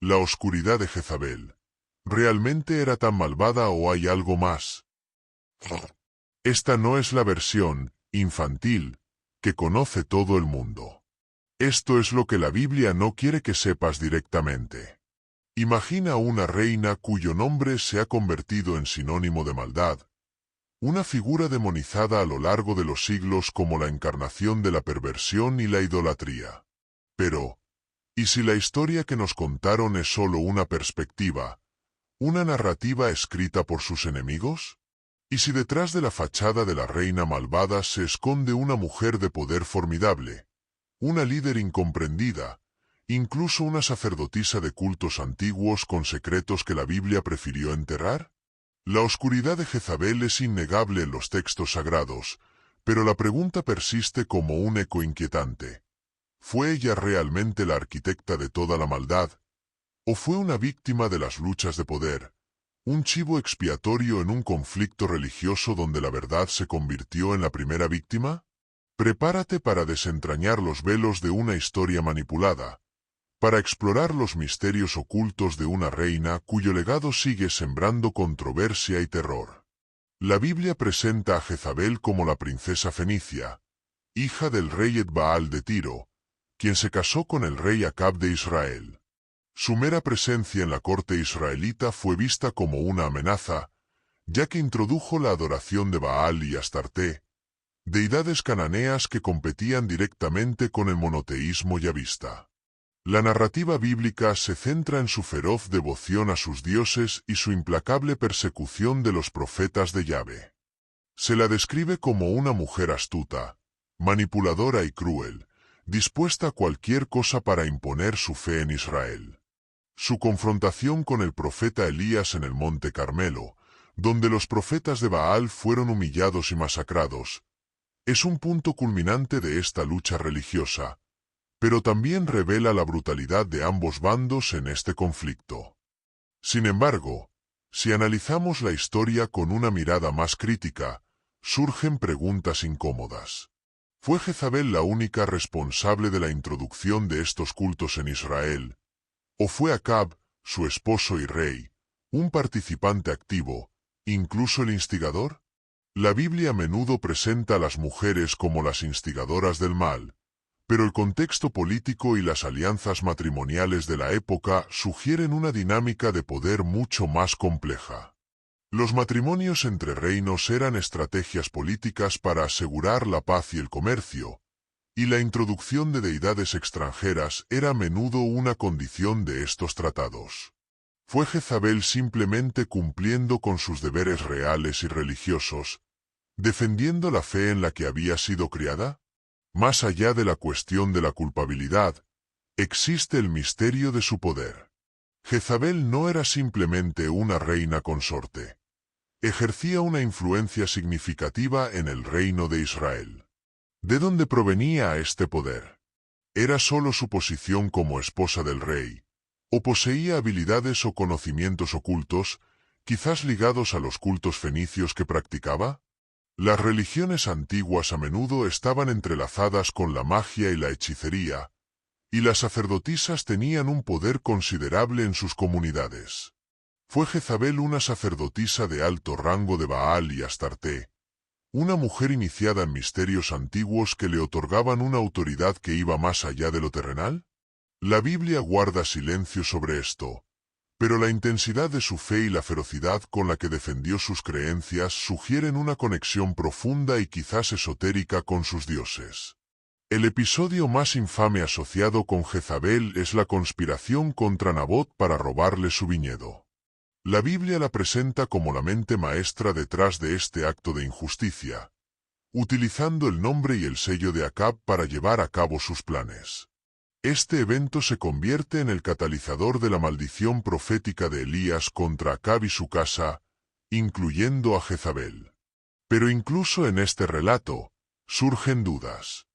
La oscuridad de Jezabel. ¿Realmente era tan malvada o hay algo más? Esta no es la versión infantil que conoce todo el mundo. Esto es lo que la Biblia no quiere que sepas directamente. Imagina una reina cuyo nombre se ha convertido en sinónimo de maldad, una figura demonizada a lo largo de los siglos como la encarnación de la perversión y la idolatría. Pero, ¿y si la historia que nos contaron es solo una perspectiva, una narrativa escrita por sus enemigos? ¿Y si detrás de la fachada de la reina malvada se esconde una mujer de poder formidable, una líder incomprendida, incluso una sacerdotisa de cultos antiguos con secretos que la Biblia prefirió enterrar? La oscuridad de Jezabel es innegable en los textos sagrados, pero la pregunta persiste como un eco inquietante. ¿Fue ella realmente la arquitecta de toda la maldad? ¿O fue una víctima de las luchas de poder, un chivo expiatorio en un conflicto religioso donde la verdad se convirtió en la primera víctima? Prepárate para desentrañar los velos de una historia manipulada, para explorar los misterios ocultos de una reina cuyo legado sigue sembrando controversia y terror. La Biblia presenta a Jezabel como la princesa fenicia, hija del rey Edbaal de Tiro, quien se casó con el rey Acab de Israel. Su mera presencia en la corte israelita fue vista como una amenaza, ya que introdujo la adoración de Baal y Astarté, deidades cananeas que competían directamente con el monoteísmo yavista. La narrativa bíblica se centra en su feroz devoción a sus dioses y su implacable persecución de los profetas de Yahvé. Se la describe como una mujer astuta, manipuladora y cruel, dispuesta a cualquier cosa para imponer su fe en Israel. Su confrontación con el profeta Elías en el Monte Carmelo, donde los profetas de Baal fueron humillados y masacrados, es un punto culminante de esta lucha religiosa, pero también revela la brutalidad de ambos bandos en este conflicto. Sin embargo, si analizamos la historia con una mirada más crítica, surgen preguntas incómodas. ¿Fue Jezabel la única responsable de la introducción de estos cultos en Israel? ¿O fue Acab, su esposo y rey, un participante activo, incluso el instigador? La Biblia a menudo presenta a las mujeres como las instigadoras del mal, pero el contexto político y las alianzas matrimoniales de la época sugieren una dinámica de poder mucho más compleja. Los matrimonios entre reinos eran estrategias políticas para asegurar la paz y el comercio, y la introducción de deidades extranjeras era a menudo una condición de estos tratados. ¿Fue Jezabel simplemente cumpliendo con sus deberes reales y religiosos, defendiendo la fe en la que había sido criada? Más allá de la cuestión de la culpabilidad, existe el misterio de su poder. Jezabel no era simplemente una reina consorte. Ejercía una influencia significativa en el reino de Israel. ¿De dónde provenía este poder? ¿Era solo su posición como esposa del rey? ¿O poseía habilidades o conocimientos ocultos, quizás ligados a los cultos fenicios que practicaba? Las religiones antiguas a menudo estaban entrelazadas con la magia y la hechicería, y las sacerdotisas tenían un poder considerable en sus comunidades. ¿Fue Jezabel una sacerdotisa de alto rango de Baal y Astarté, una mujer iniciada en misterios antiguos que le otorgaban una autoridad que iba más allá de lo terrenal? La Biblia guarda silencio sobre esto, pero la intensidad de su fe y la ferocidad con la que defendió sus creencias sugieren una conexión profunda y quizás esotérica con sus dioses. El episodio más infame asociado con Jezabel es la conspiración contra Nabot para robarle su viñedo. La Biblia la presenta como la mente maestra detrás de este acto de injusticia, utilizando el nombre y el sello de Acab para llevar a cabo sus planes. Este evento se convierte en el catalizador de la maldición profética de Elías contra Acab y su casa, incluyendo a Jezabel. Pero incluso en este relato, surgen dudas.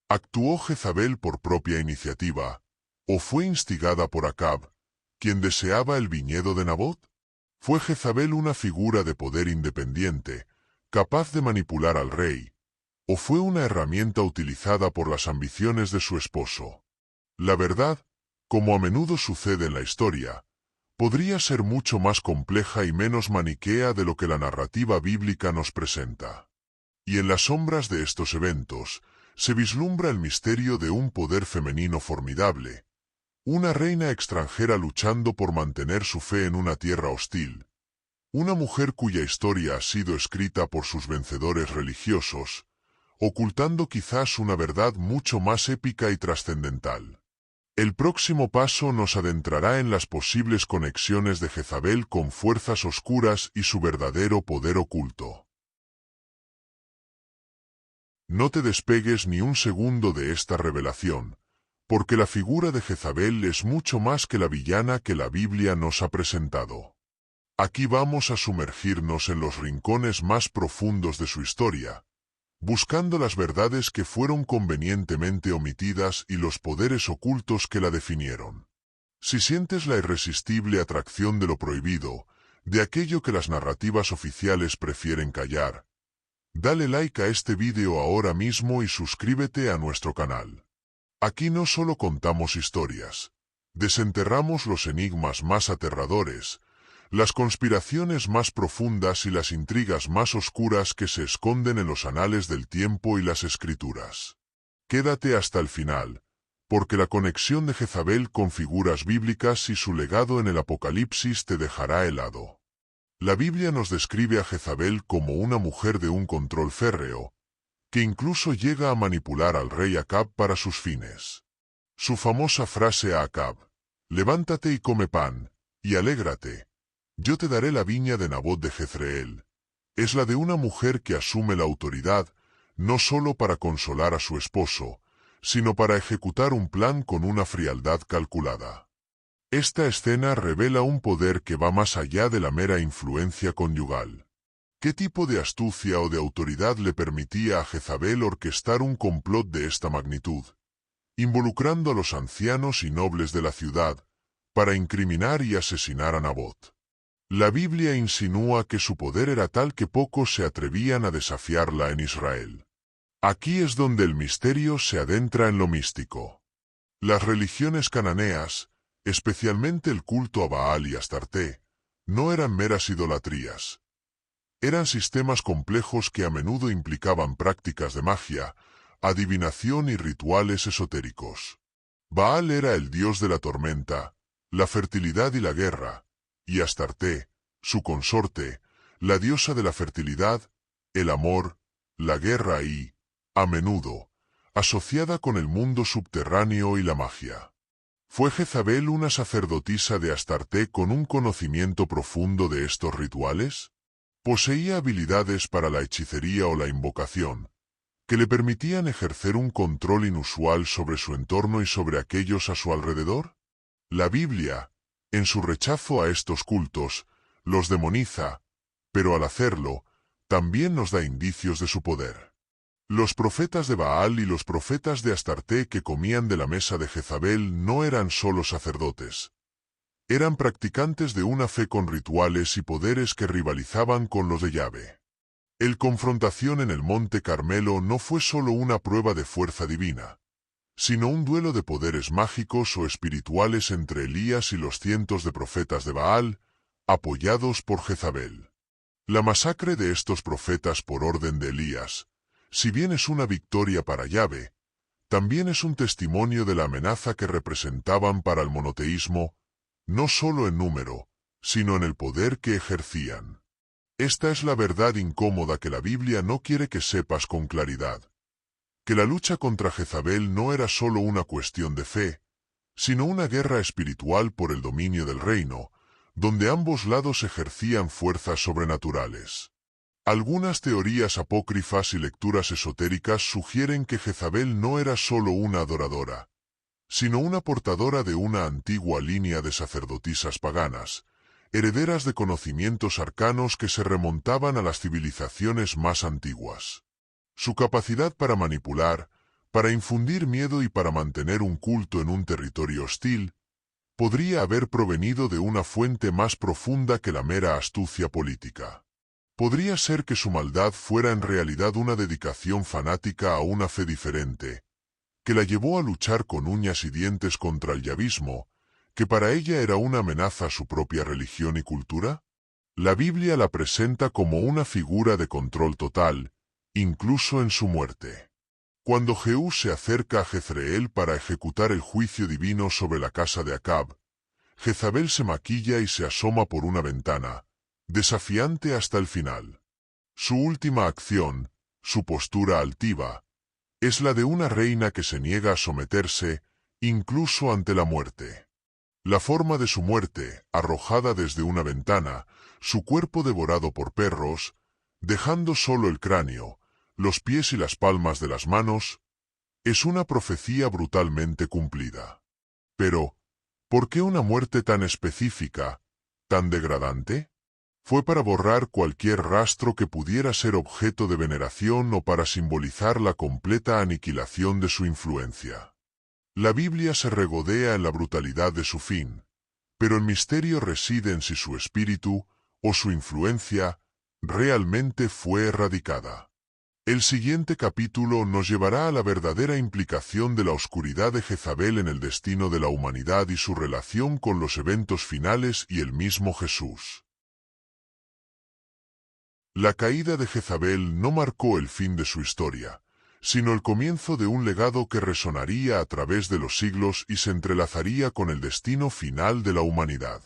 ¿Actuó Jezabel por propia iniciativa, o fue instigada por Acab, quien deseaba el viñedo de Nabot? ¿Fue Jezabel una figura de poder independiente, capaz de manipular al rey, o fue una herramienta utilizada por las ambiciones de su esposo? La verdad como a menudo sucede en la historia, podría ser mucho más compleja y menos maniquea de lo que la narrativa bíblica nos presenta. Y en las sombras de estos eventos, se vislumbra el misterio de un poder femenino formidable, una reina extranjera luchando por mantener su fe en una tierra hostil, una mujer cuya historia ha sido escrita por sus vencedores religiosos, ocultando quizás una verdad mucho más épica y trascendental. El próximo paso nos adentrará en las posibles conexiones de Jezabel con fuerzas oscuras y su verdadero poder oculto. No te despegues ni un segundo de esta revelación, porque la figura de Jezabel es mucho más que la villana que la Biblia nos ha presentado. Aquí vamos a sumergirnos en los rincones más profundos de su historia, buscando las verdades que fueron convenientemente omitidas y los poderes ocultos que la definieron. Si sientes la irresistible atracción de lo prohibido, de aquello que las narrativas oficiales prefieren callar, dale like a este vídeo ahora mismo y suscríbete a nuestro canal. Aquí no solo contamos historias, desenterramos los enigmas más aterradores, las conspiraciones más profundas y las intrigas más oscuras que se esconden en los anales del tiempo y las escrituras. Quédate hasta el final, porque la conexión de Jezabel con figuras bíblicas y su legado en el Apocalipsis te dejará helado. La Biblia nos describe a Jezabel como una mujer de un control férreo, que incluso llega a manipular al rey Acab para sus fines. Su famosa frase a Acab, «Levántate y come pan, y alégrate, yo te daré la viña de Nabot de Jezreel», es la de una mujer que asume la autoridad, no solo para consolar a su esposo, sino para ejecutar un plan con una frialdad calculada. Esta escena revela un poder que va más allá de la mera influencia conyugal. ¿Qué tipo de astucia o de autoridad le permitía a Jezabel orquestar un complot de esta magnitud, involucrando a los ancianos y nobles de la ciudad, para incriminar y asesinar a Nabot? La Biblia insinúa que su poder era tal que pocos se atrevían a desafiarla en Israel. Aquí es donde el misterio se adentra en lo místico. Las religiones cananeas, especialmente el culto a Baal y Astarté, no eran meras idolatrías. Eran sistemas complejos que a menudo implicaban prácticas de magia, adivinación y rituales esotéricos. Baal era el dios de la tormenta, la fertilidad y la guerra, y Astarté, su consorte, la diosa de la fertilidad, el amor, la guerra y, a menudo, asociada con el mundo subterráneo y la magia. ¿Fue Jezabel una sacerdotisa de Astarté con un conocimiento profundo de estos rituales? Poseía habilidades para la hechicería o la invocación, que le permitían ejercer un control inusual sobre su entorno y sobre aquellos a su alrededor. La Biblia, en su rechazo a estos cultos, los demoniza, pero al hacerlo, también nos da indicios de su poder. Los profetas de Baal y los profetas de Astarté que comían de la mesa de Jezabel no eran solo sacerdotes. Eran practicantes de una fe con rituales y poderes que rivalizaban con los de Yahvé. El confrontación en el Monte Carmelo no fue solo una prueba de fuerza divina, sino un duelo de poderes mágicos o espirituales entre Elías y los cientos de profetas de Baal, apoyados por Jezabel. La masacre de estos profetas por orden de Elías, si bien es una victoria para Yahvé, también es un testimonio de la amenaza que representaban para el monoteísmo, no solo en número, sino en el poder que ejercían. Esta es la verdad incómoda que la Biblia no quiere que sepas con claridad. Que la lucha contra Jezabel no era solo una cuestión de fe, sino una guerra espiritual por el dominio del reino, donde ambos lados ejercían fuerzas sobrenaturales. Algunas teorías apócrifas y lecturas esotéricas sugieren que Jezabel no era solo una adoradora, sino una portadora de una antigua línea de sacerdotisas paganas, herederas de conocimientos arcanos que se remontaban a las civilizaciones más antiguas. Su capacidad para manipular, para infundir miedo y para mantener un culto en un territorio hostil, podría haber provenido de una fuente más profunda que la mera astucia política. Podría ser que su maldad fuera en realidad una dedicación fanática a una fe diferente, que la llevó a luchar con uñas y dientes contra el yavismo, que para ella era una amenaza a su propia religión y cultura? La Biblia la presenta como una figura de control total, incluso en su muerte. Cuando Jehú se acerca a Jezreel para ejecutar el juicio divino sobre la casa de Acab, Jezabel se maquilla y se asoma por una ventana, desafiante hasta el final. Su última acción, su postura altiva, es la de una reina que se niega a someterse, incluso ante la muerte. La forma de su muerte, arrojada desde una ventana, su cuerpo devorado por perros, dejando solo el cráneo, los pies y las palmas de las manos, es una profecía brutalmente cumplida. Pero, ¿por qué una muerte tan específica, tan degradante? ¿Fue para borrar cualquier rastro que pudiera ser objeto de veneración o para simbolizar la completa aniquilación de su influencia? La Biblia se regodea en la brutalidad de su fin, pero el misterio reside en si su espíritu, o su influencia, realmente fue erradicada. El siguiente capítulo nos llevará a la verdadera implicación de la oscuridad de Jezabel en el destino de la humanidad y su relación con los eventos finales y el mismo Jesús. La caída de Jezabel no marcó el fin de su historia, sino el comienzo de un legado que resonaría a través de los siglos y se entrelazaría con el destino final de la humanidad.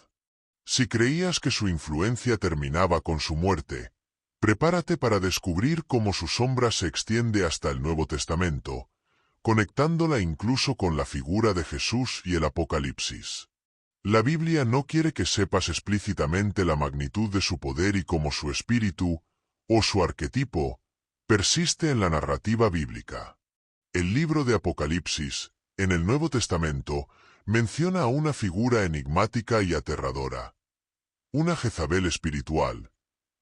Si creías que su influencia terminaba con su muerte, prepárate para descubrir cómo su sombra se extiende hasta el Nuevo Testamento, conectándola incluso con la figura de Jesús y el Apocalipsis. La Biblia no quiere que sepas explícitamente la magnitud de su poder y cómo su espíritu, o su arquetipo, persiste en la narrativa bíblica. El libro de Apocalipsis, en el Nuevo Testamento, menciona a una figura enigmática y aterradora. Una Jezabel espiritual,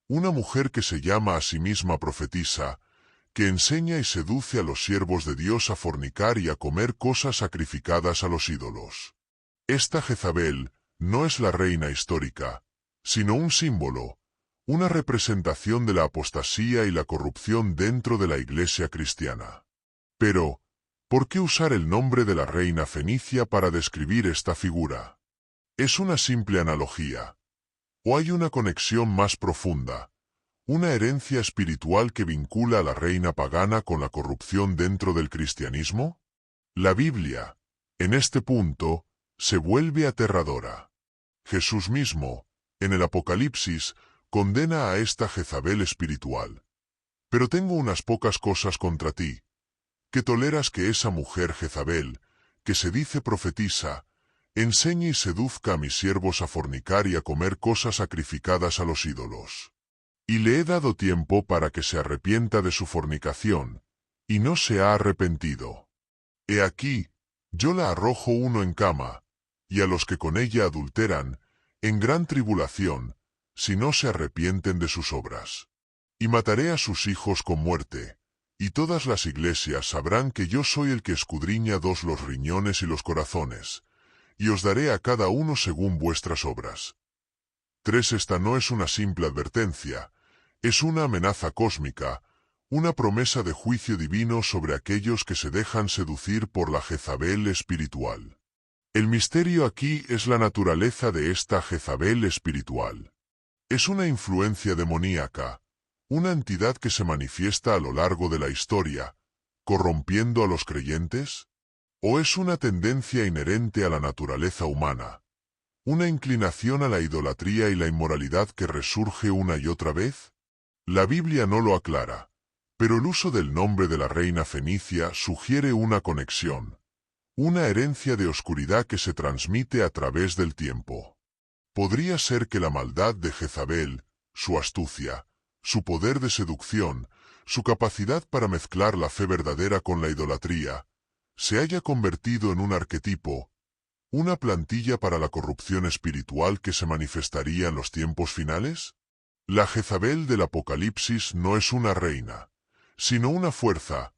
una mujer que se llama a sí misma profetisa, que enseña y seduce a los siervos de Dios a fornicar y a comer cosas sacrificadas a los ídolos. Esta Jezabel no es la reina histórica, sino un símbolo, una representación de la apostasía y la corrupción dentro de la Iglesia cristiana. Pero, ¿por qué usar el nombre de la reina fenicia para describir esta figura? ¿Es una simple analogía? ¿O hay una conexión más profunda, una herencia espiritual que vincula a la reina pagana con la corrupción dentro del cristianismo? La Biblia, en este punto, se vuelve aterradora. Jesús mismo, en el Apocalipsis, condena a esta Jezabel espiritual. Pero tengo unas pocas cosas contra ti, que toleras que esa mujer Jezabel, que se dice profetisa, enseñe y seduzca a mis siervos a fornicar y a comer cosas sacrificadas a los ídolos. Y le he dado tiempo para que se arrepienta de su fornicación, y no se ha arrepentido. He aquí, yo la arrojo uno en cama, y a los que con ella adulteran, en gran tribulación, si no se arrepienten de sus obras. Y mataré a sus hijos con muerte, y todas las iglesias sabrán que yo soy el que escudriña los riñones y los corazones, y os daré a cada uno según vuestras obras. 3. Esta no es una simple advertencia, es una amenaza cósmica, una promesa de juicio divino sobre aquellos que se dejan seducir por la Jezabel espiritual. El misterio aquí es la naturaleza de esta Jezabel espiritual. ¿Es una influencia demoníaca, una entidad que se manifiesta a lo largo de la historia, corrompiendo a los creyentes? ¿O es una tendencia inherente a la naturaleza humana, una inclinación a la idolatría y la inmoralidad que resurge una y otra vez? La Biblia no lo aclara, pero el uso del nombre de la reina fenicia sugiere una conexión, una herencia de oscuridad que se transmite a través del tiempo. Podría ser que la maldad de Jezabel, su astucia, su poder de seducción, su capacidad para mezclar la fe verdadera con la idolatría, se haya convertido en un arquetipo, una plantilla para la corrupción espiritual que se manifestaría en los tiempos finales. La Jezabel del Apocalipsis no es una reina, sino una fuerza,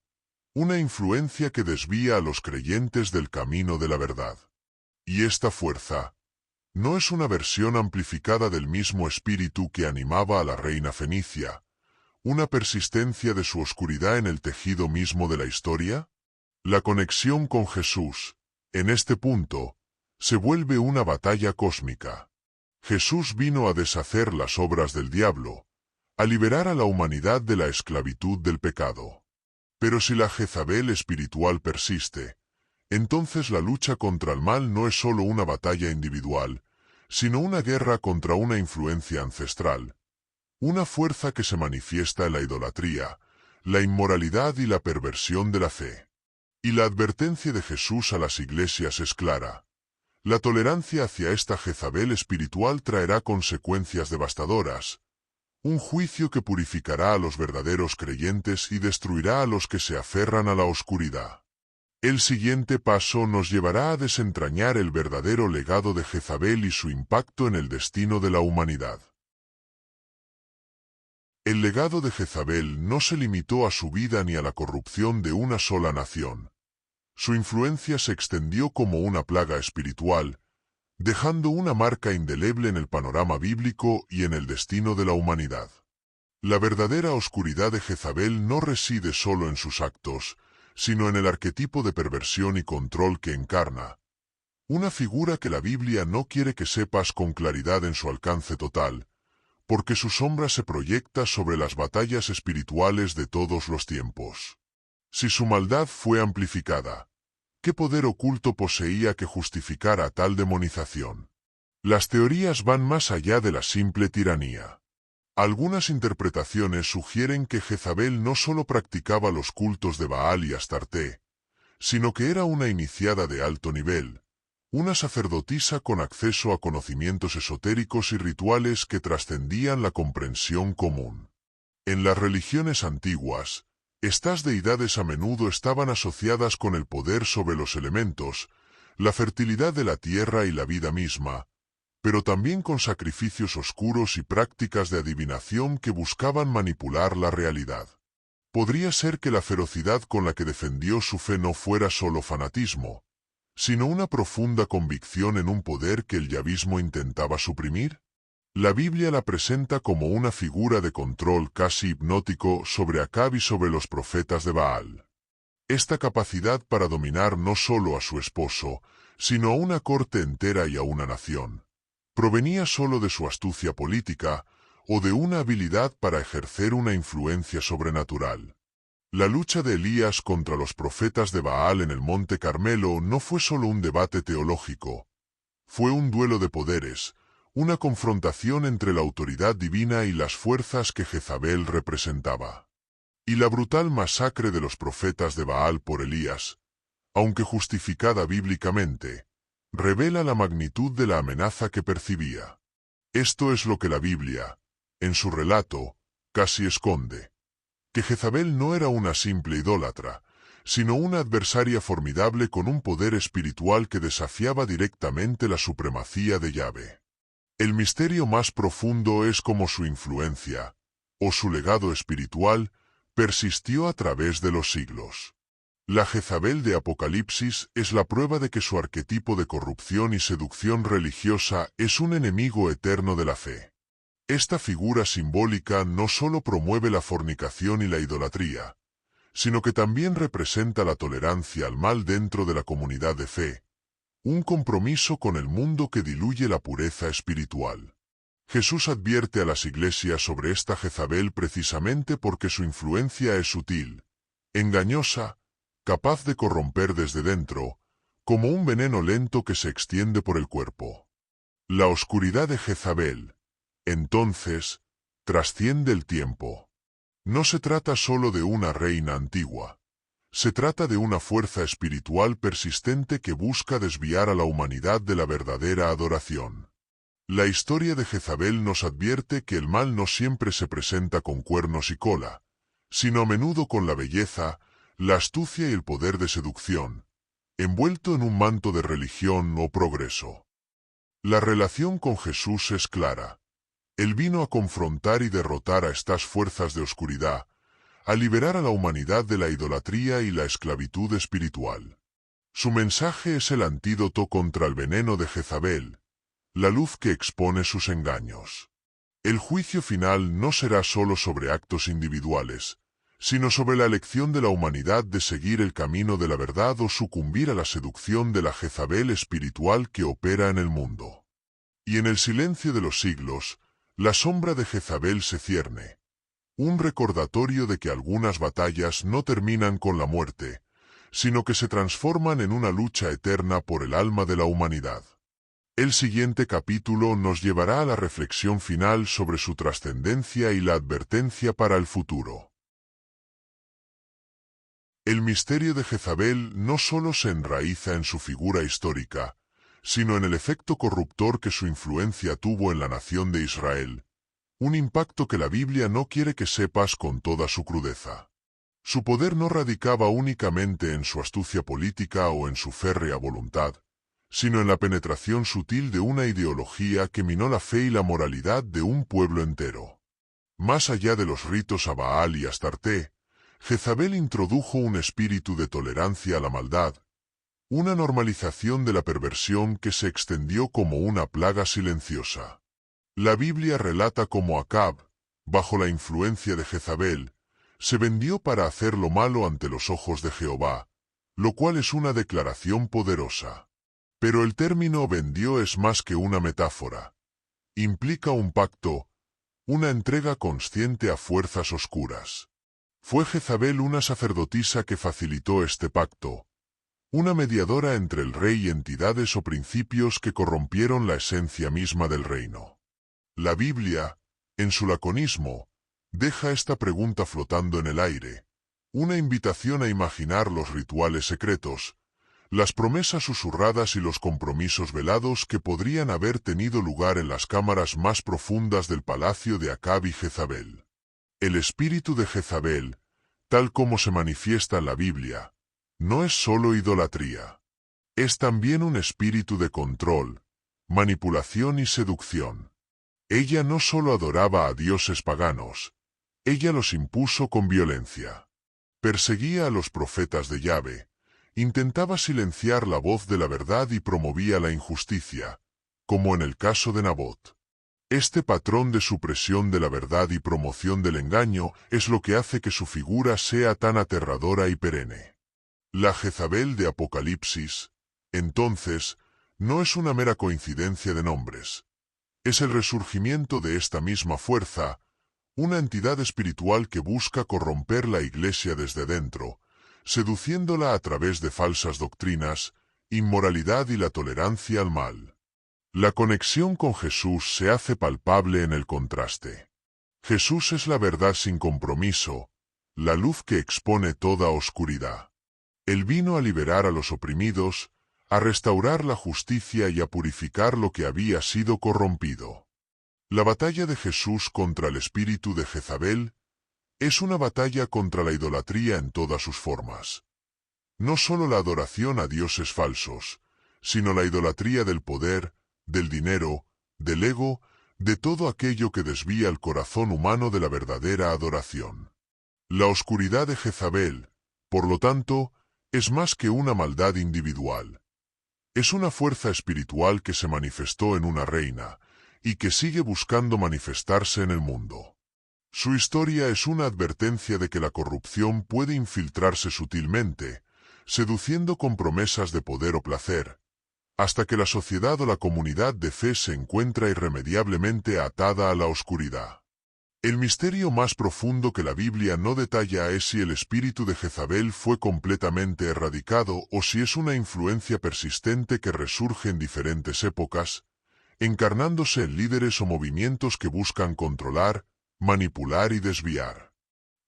una influencia que desvía a los creyentes del camino de la verdad. Y esta fuerza no es una versión amplificada del mismo espíritu que animaba a la reina fenicia, una persistencia de su oscuridad en el tejido mismo de la historia. La conexión con Jesús, en este punto, se vuelve una batalla cósmica. Jesús vino a deshacer las obras del diablo, a liberar a la humanidad de la esclavitud del pecado. Pero si la Jezabel espiritual persiste, entonces la lucha contra el mal no es solo una batalla individual, sino una guerra contra una influencia ancestral, una fuerza que se manifiesta en la idolatría, la inmoralidad y la perversión de la fe. Y la advertencia de Jesús a las iglesias es clara. La tolerancia hacia esta Jezabel espiritual traerá consecuencias devastadoras, un juicio que purificará a los verdaderos creyentes y destruirá a los que se aferran a la oscuridad. El siguiente paso nos llevará a desentrañar el verdadero legado de Jezabel y su impacto en el destino de la humanidad. El legado de Jezabel no se limitó a su vida ni a la corrupción de una sola nación. Su influencia se extendió como una plaga espiritual, dejando una marca indeleble en el panorama bíblico y en el destino de la humanidad. La verdadera oscuridad de Jezabel no reside solo en sus actos, sino en el arquetipo de perversión y control que encarna, una figura que la Biblia no quiere que sepas con claridad en su alcance total, porque su sombra se proyecta sobre las batallas espirituales de todos los tiempos. Si su maldad fue amplificada, ¿qué poder oculto poseía que justificara tal demonización? Las teorías van más allá de la simple tiranía. Algunas interpretaciones sugieren que Jezabel no solo practicaba los cultos de Baal y Astarte, sino que era una iniciada de alto nivel, una sacerdotisa con acceso a conocimientos esotéricos y rituales que trascendían la comprensión común. En las religiones antiguas, estas deidades a menudo estaban asociadas con el poder sobre los elementos, la fertilidad de la tierra y la vida misma, pero también con sacrificios oscuros y prácticas de adivinación que buscaban manipular la realidad. Podría ser que la ferocidad con la que defendió su fe no fuera solo fanatismo, sino una profunda convicción en un poder que el yavismo intentaba suprimir. La Biblia la presenta como una figura de control casi hipnótico sobre Acab y sobre los profetas de Baal. Esta capacidad para dominar no solo a su esposo, sino a una corte entera y a una nación, provenía solo de su astucia política o de una habilidad para ejercer una influencia sobrenatural. La lucha de Elías contra los profetas de Baal en el Monte Carmelo no fue solo un debate teológico, fue un duelo de poderes, una confrontación entre la autoridad divina y las fuerzas que Jezabel representaba. Y la brutal masacre de los profetas de Baal por Elías, aunque justificada bíblicamente, revela la magnitud de la amenaza que percibía. Esto es lo que la Biblia, en su relato, casi esconde. Que Jezabel no era una simple idólatra, sino una adversaria formidable con un poder espiritual que desafiaba directamente la supremacía de Yahvé. El misterio más profundo es cómo su influencia, o su legado espiritual, persistió a través de los siglos. La Jezabel de Apocalipsis es la prueba de que su arquetipo de corrupción y seducción religiosa es un enemigo eterno de la fe. Esta figura simbólica no solo promueve la fornicación y la idolatría, sino que también representa la tolerancia al mal dentro de la comunidad de fe, un compromiso con el mundo que diluye la pureza espiritual. Jesús advierte a las iglesias sobre esta Jezabel precisamente porque su influencia es sutil, engañosa, capaz de corromper desde dentro, como un veneno lento que se extiende por el cuerpo. La oscuridad de Jezabel, entonces, trasciende el tiempo. No se trata solo de una reina antigua. Se trata de una fuerza espiritual persistente que busca desviar a la humanidad de la verdadera adoración. La historia de Jezabel nos advierte que el mal no siempre se presenta con cuernos y cola, sino a menudo con la belleza, la astucia y el poder de seducción, envuelto en un manto de religión o progreso. La relación con Jesús es clara. Él vino a confrontar y derrotar a estas fuerzas de oscuridad, a liberar a la humanidad de la idolatría y la esclavitud espiritual. Su mensaje es el antídoto contra el veneno de Jezabel, la luz que expone sus engaños. El juicio final no será solo sobre actos individuales, sino sobre la elección de la humanidad de seguir el camino de la verdad o sucumbir a la seducción de la Jezabel espiritual que opera en el mundo. Y en el silencio de los siglos, la sombra de Jezabel se cierne, un recordatorio de que algunas batallas no terminan con la muerte, sino que se transforman en una lucha eterna por el alma de la humanidad. El siguiente capítulo nos llevará a la reflexión final sobre su trascendencia y la advertencia para el futuro. El misterio de Jezabel no solo se enraiza en su figura histórica, sino en el efecto corruptor que su influencia tuvo en la nación de Israel, un impacto que la Biblia no quiere que sepas con toda su crudeza. Su poder no radicaba únicamente en su astucia política o en su férrea voluntad, sino en la penetración sutil de una ideología que minó la fe y la moralidad de un pueblo entero. Más allá de los ritos a Baal y Astarte, Jezabel introdujo un espíritu de tolerancia a la maldad, una normalización de la perversión que se extendió como una plaga silenciosa. La Biblia relata cómo Acab, bajo la influencia de Jezabel, se vendió para hacer lo malo ante los ojos de Jehová, lo cual es una declaración poderosa. Pero el término vendió es más que una metáfora. Implica un pacto, una entrega consciente a fuerzas oscuras. Fue Jezabel una sacerdotisa que facilitó este pacto, una mediadora entre el rey y entidades o principios que corrompieron la esencia misma del reino. La Biblia, en su laconismo, deja esta pregunta flotando en el aire, una invitación a imaginar los rituales secretos, las promesas susurradas y los compromisos velados que podrían haber tenido lugar en las cámaras más profundas del palacio de Acab y Jezabel. El espíritu de Jezabel, tal como se manifiesta en la Biblia, no es solo idolatría. Es también un espíritu de control, manipulación y seducción. Ella no solo adoraba a dioses paganos, ella los impuso con violencia. Perseguía a los profetas de Yahvé, intentaba silenciar la voz de la verdad y promovía la injusticia, como en el caso de Nabot. Este patrón de supresión de la verdad y promoción del engaño es lo que hace que su figura sea tan aterradora y perenne. La Jezabel de Apocalipsis, entonces, no es una mera coincidencia de nombres. Es el resurgimiento de esta misma fuerza, una entidad espiritual que busca corromper la Iglesia desde dentro, seduciéndola a través de falsas doctrinas, inmoralidad y la tolerancia al mal. La conexión con Jesús se hace palpable en el contraste. Jesús es la verdad sin compromiso, la luz que expone toda oscuridad. Él vino a liberar a los oprimidos, a restaurar la justicia y a purificar lo que había sido corrompido. La batalla de Jesús contra el espíritu de Jezabel es una batalla contra la idolatría en todas sus formas. No solo la adoración a dioses falsos, sino la idolatría del poder, del dinero, del ego, de todo aquello que desvía el corazón humano de la verdadera adoración. La oscuridad de Jezabel, por lo tanto, es más que una maldad individual. Es una fuerza espiritual que se manifestó en una reina, y que sigue buscando manifestarse en el mundo. Su historia es una advertencia de que la corrupción puede infiltrarse sutilmente, seduciendo con promesas de poder o placer, hasta que la sociedad o la comunidad de fe se encuentra irremediablemente atada a la oscuridad. El misterio más profundo que la Biblia no detalla es si el espíritu de Jezabel fue completamente erradicado o si es una influencia persistente que resurge en diferentes épocas, encarnándose en líderes o movimientos que buscan controlar, manipular y desviar.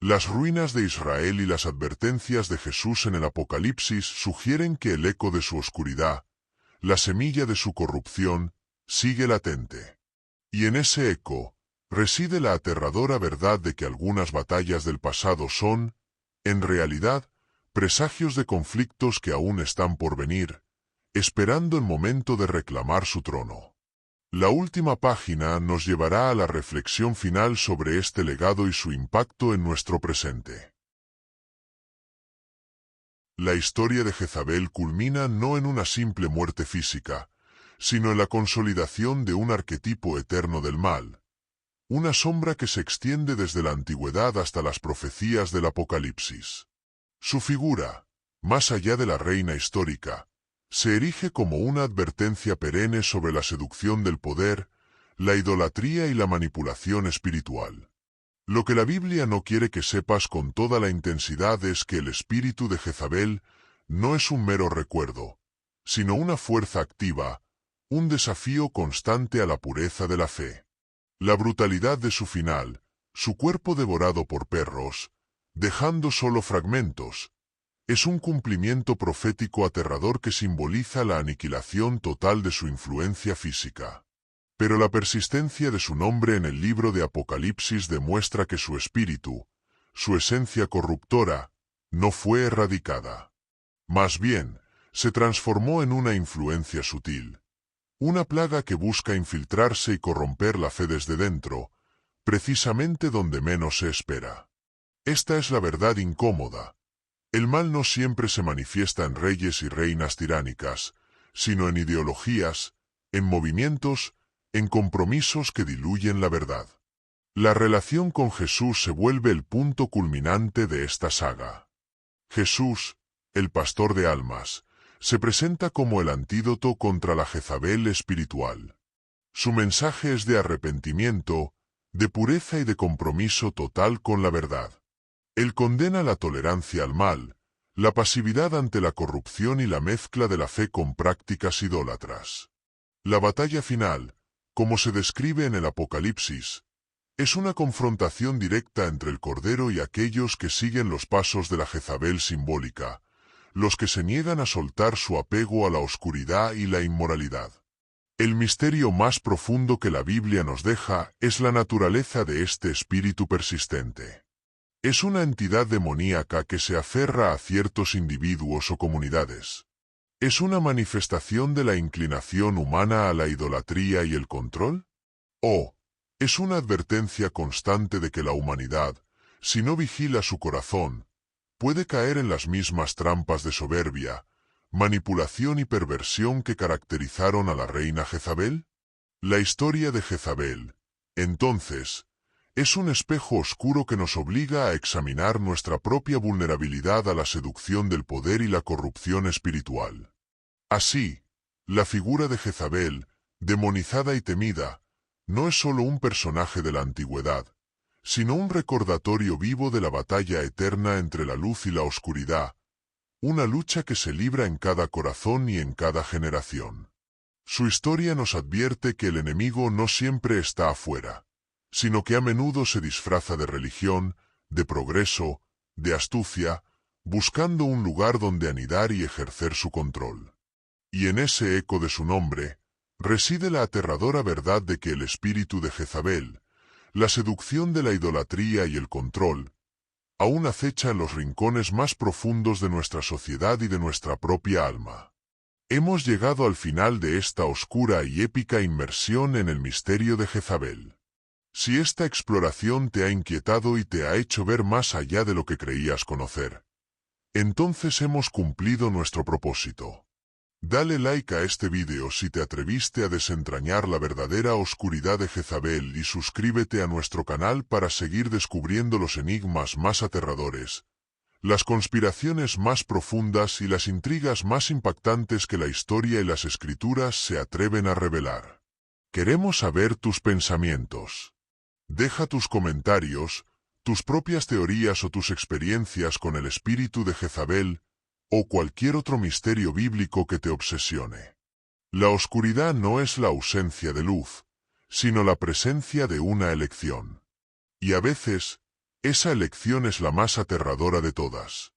Las ruinas de Israel y las advertencias de Jesús en el Apocalipsis sugieren que el eco de su oscuridad, la semilla de su corrupción, sigue latente. Y en ese eco, reside la aterradora verdad de que algunas batallas del pasado son, en realidad, presagios de conflictos que aún están por venir, esperando el momento de reclamar su trono. La última página nos llevará a la reflexión final sobre este legado y su impacto en nuestro presente. La historia de Jezabel culmina no en una simple muerte física, sino en la consolidación de un arquetipo eterno del mal, una sombra que se extiende desde la antigüedad hasta las profecías del Apocalipsis. Su figura, más allá de la reina histórica, se erige como una advertencia perenne sobre la seducción del poder, la idolatría y la manipulación espiritual. Lo que la Biblia no quiere que sepas con toda la intensidad es que el espíritu de Jezabel no es un mero recuerdo, sino una fuerza activa, un desafío constante a la pureza de la fe. La brutalidad de su final, su cuerpo devorado por perros, dejando solo fragmentos, es un cumplimiento profético aterrador que simboliza la aniquilación total de su influencia física. Pero la persistencia de su nombre en el libro de Apocalipsis demuestra que su espíritu, su esencia corruptora, no fue erradicada. Más bien, se transformó en una influencia sutil. Una plaga que busca infiltrarse y corromper la fe desde dentro, precisamente donde menos se espera. Esta es la verdad incómoda. El mal no siempre se manifiesta en reyes y reinas tiránicas, sino en ideologías, en movimientos, en compromisos que diluyen la verdad. La relación con Jesús se vuelve el punto culminante de esta saga. Jesús, el pastor de almas, se presenta como el antídoto contra la Jezabel espiritual. Su mensaje es de arrepentimiento, de pureza y de compromiso total con la verdad. Él condena la tolerancia al mal, la pasividad ante la corrupción y la mezcla de la fe con prácticas idólatras. La batalla final, como se describe en el Apocalipsis, es una confrontación directa entre el Cordero y aquellos que siguen los pasos de la Jezabel simbólica, los que se niegan a soltar su apego a la oscuridad y la inmoralidad. El misterio más profundo que la Biblia nos deja es la naturaleza de este espíritu persistente. Es una entidad demoníaca que se aferra a ciertos individuos o comunidades. ¿Es una manifestación de la inclinación humana a la idolatría y el control? ¿O es una advertencia constante de que la humanidad, si no vigila su corazón, puede caer en las mismas trampas de soberbia, manipulación y perversión que caracterizaron a la reina Jezabel? La historia de Jezabel, entonces, es un espejo oscuro que nos obliga a examinar nuestra propia vulnerabilidad a la seducción del poder y la corrupción espiritual. Así, la figura de Jezabel, demonizada y temida, no es solo un personaje de la antigüedad, sino un recordatorio vivo de la batalla eterna entre la luz y la oscuridad, una lucha que se libra en cada corazón y en cada generación. Su historia nos advierte que el enemigo no siempre está afuera, sino que a menudo se disfraza de religión, de progreso, de astucia, buscando un lugar donde anidar y ejercer su control. Y en ese eco de su nombre, reside la aterradora verdad de que el espíritu de Jezabel, la seducción de la idolatría y el control, aún acecha en los rincones más profundos de nuestra sociedad y de nuestra propia alma. Hemos llegado al final de esta oscura y épica inmersión en el misterio de Jezabel. Si esta exploración te ha inquietado y te ha hecho ver más allá de lo que creías conocer, entonces hemos cumplido nuestro propósito. Dale like a este video si te atreviste a desentrañar la verdadera oscuridad de Jezabel y suscríbete a nuestro canal para seguir descubriendo los enigmas más aterradores, las conspiraciones más profundas y las intrigas más impactantes que la historia y las escrituras se atreven a revelar. Queremos saber tus pensamientos. Deja tus comentarios, tus propias teorías o tus experiencias con el espíritu de Jezabel, o cualquier otro misterio bíblico que te obsesione. La oscuridad no es la ausencia de luz, sino la presencia de una elección. Y a veces, esa elección es la más aterradora de todas.